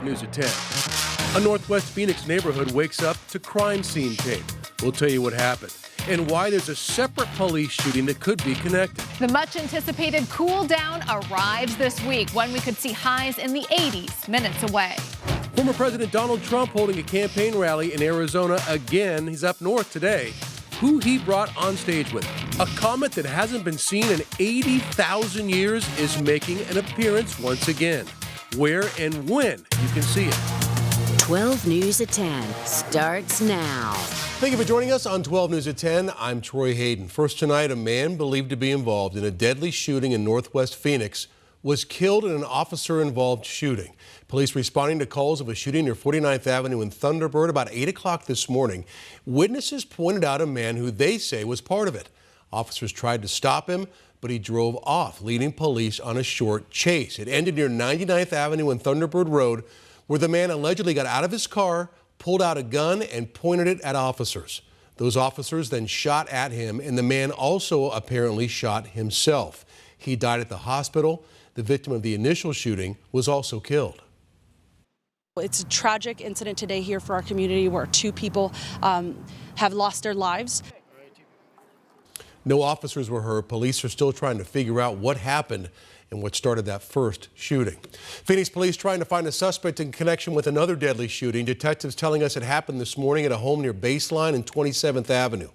News at 10. A Northwest Phoenix neighborhood wakes up to crime scene tape. We'll tell you what happened and why there's a separate police shooting that could be connected. The much-anticipated cool down arrives this week, when we could see highs in the 80s minutes away. Former President Donald Trump holding a campaign rally in Arizona again. He's up north today. Who he brought on stage with. A comet that hasn't been seen in 80,000 years is making an appearance once again. Where and when you can see it. 12 News at 10 starts now. Thank you for joining us on 12 News at 10. I'm Troy Hayden. First tonight, a man believed to be involved in a deadly shooting in Northwest Phoenix was killed in an officer-involved shooting. Police responding to calls of a shooting near 49th Avenue in Thunderbird about 8 o'clock this morning. Witnesses pointed out a man who they say was part of it. Officers tried to stop him, but he drove off, leading police on a short chase. It ended near 99th Avenue and Thunderbird Road, where the man allegedly got out of his car, pulled out a gun, and pointed it at officers. Those officers then shot at him, and the man also apparently shot himself. He died at the hospital. The victim of the initial shooting was also killed. It's a tragic incident today here for our community where two people have lost their lives. No officers were hurt. Police are still trying to figure out what happened and what started that first shooting. Phoenix police trying to find a suspect in connection with another deadly shooting. Detectives telling us it happened this morning at a home near Baseline and 27th Avenue.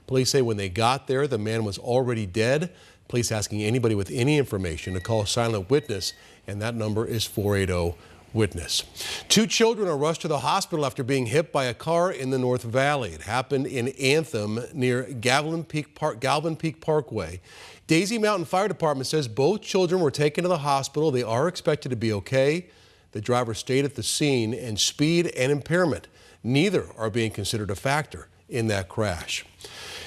Police say when they got there, the man was already dead. Police asking anybody with any information to call Silent Witness, and that number is 480-WITNESS. Two children are rushed to the hospital after being hit by a car in the North Valley. It happened in Anthem near Galvin Peak Parkway. Daisy Mountain Fire Department says both children were taken to the hospital. They are expected to be okay. The driver stayed at the scene, and speed and impairment, neither are being considered a factor in that crash.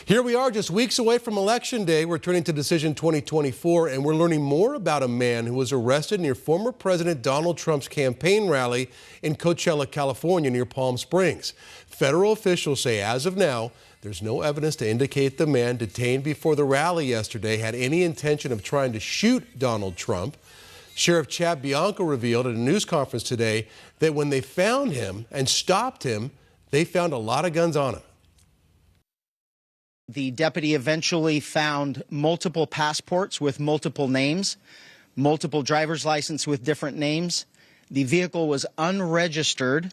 Here we are just weeks away from Election Day. We're turning to Decision 2024, and we're learning more about a man who was arrested near former President Donald Trump's campaign rally in Coachella, California, near Palm Springs. Federal officials say as of now, there's no evidence to indicate the man detained before the rally yesterday had any intention of trying to shoot Donald Trump. Sheriff Chad Bianco revealed at a news conference today that when they found him and stopped him, they found a lot of guns on him. The deputy eventually found multiple passports with multiple names, multiple driver's license with different names. The vehicle was unregistered,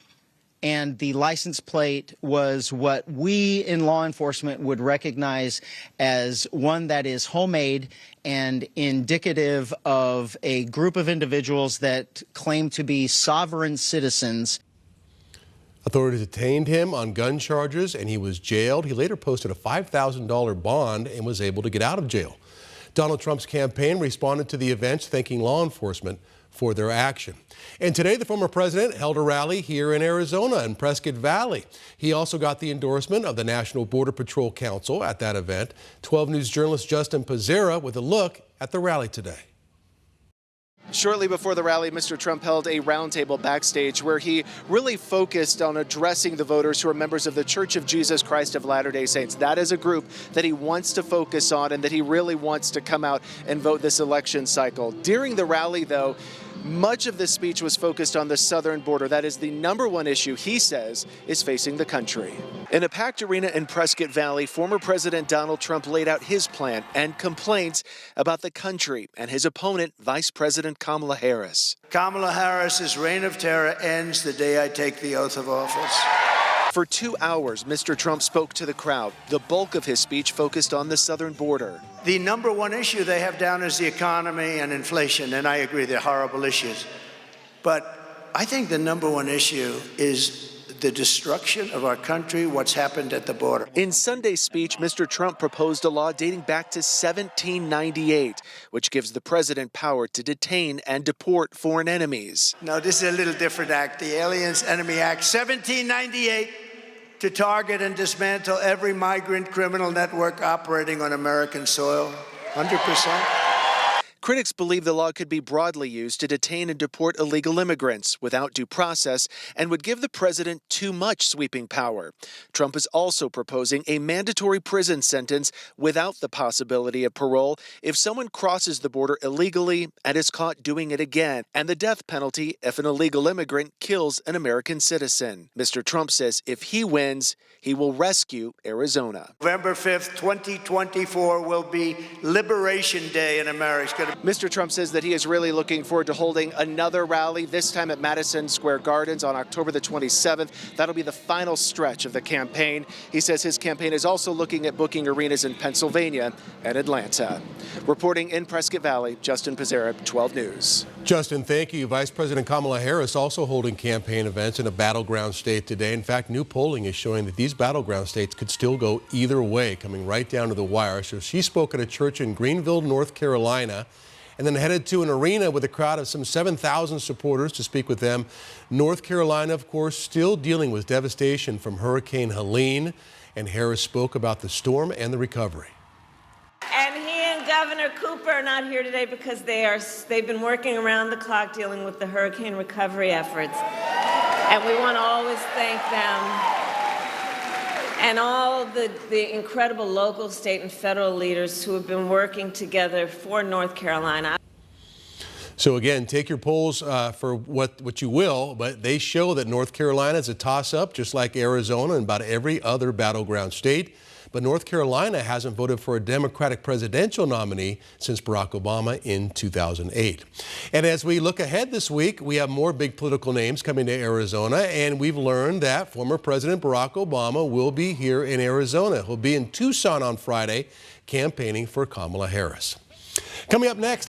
and the license plate was what we in law enforcement would recognize as one that is homemade and indicative of a group of individuals that claim to be sovereign citizens. Authorities detained him on gun charges, and he was jailed. He later posted a $5,000 bond and was able to get out of jail. Donald Trump's campaign responded to the events, thanking law enforcement for their action. And today, the former president held a rally here in Arizona in Prescott Valley. He also got the endorsement of the National Border Patrol Council at that event. 12 News journalist Justin Pizzera with a look at the rally today. Shortly before the rally, Mr. Trump held a roundtable backstage where he really focused on addressing the voters who are members of the Church of Jesus Christ of Latter-day Saints. That is a group that he wants to focus on and that he really wants to come out and vote this election cycle. During the rally, though, much of this speech was focused on the southern border. That is the #1 issue he says is facing the country. In a packed arena in Prescott Valley, former President Donald Trump laid out his plan and complaints about the country and his opponent, Vice President Kamala Harris. Kamala Harris's reign of terror ends the day I take the oath of office. For 2 hours, Mr. Trump spoke to the crowd. The bulk of his speech focused on the southern border. The #1 issue they have down is the economy and inflation, and I agree they're horrible issues. But I think the #1 issue is the destruction of our country, what's happened at the border. In Sunday's speech, Mr. Trump proposed a law dating back to 1798, which gives the president power to detain and deport foreign enemies. No, this is a little different act, the Aliens Enemy Act, 1798, to target and dismantle every migrant criminal network operating on American soil, 100%. Critics believe the law could be broadly used to detain and deport illegal immigrants without due process and would give the president too much sweeping power. Trump is also proposing a mandatory prison sentence without the possibility of parole if someone crosses the border illegally and is caught doing it again, and the death penalty if an illegal immigrant kills an American citizen. Mr. Trump says if he wins, he will rescue Arizona. November 5th, 2024 will be Liberation Day in America. Mr. Trump says that he is really looking forward to holding another rally, this time at Madison Square Gardens on October the 27th. That'll be the final stretch of the campaign. He says his campaign is also looking at booking arenas in Pennsylvania and Atlanta. Reporting in Prescott Valley, Justin Pizzera, 12 News. Justin, thank you. Vice President Kamala Harris also holding campaign events in a battleground state today. In fact, new polling is showing that these battleground states could still go either way, coming right down to the wire. So she spoke at a church in Greenville, North Carolina, and then headed to an arena with a crowd of some 7,000 supporters to speak with them. North Carolina, of course, still dealing with devastation from Hurricane Helene, and Harris spoke about the storm and the recovery. And he and Governor Cooper are not here today because they've been working around the clock dealing with the hurricane recovery efforts. And we want to always thank them and all the incredible local, state, and federal leaders who have been working together for North Carolina. So again, take your polls for what you will, but they show that North Carolina is a toss-up, just like Arizona and about every other battleground state. But North Carolina hasn't voted for a Democratic presidential nominee since Barack Obama in 2008. And as we look ahead this week, we have more big political names coming to Arizona, and we've learned that former President Barack Obama will be here in Arizona. He'll be in Tucson on Friday campaigning for Kamala Harris. Coming up next,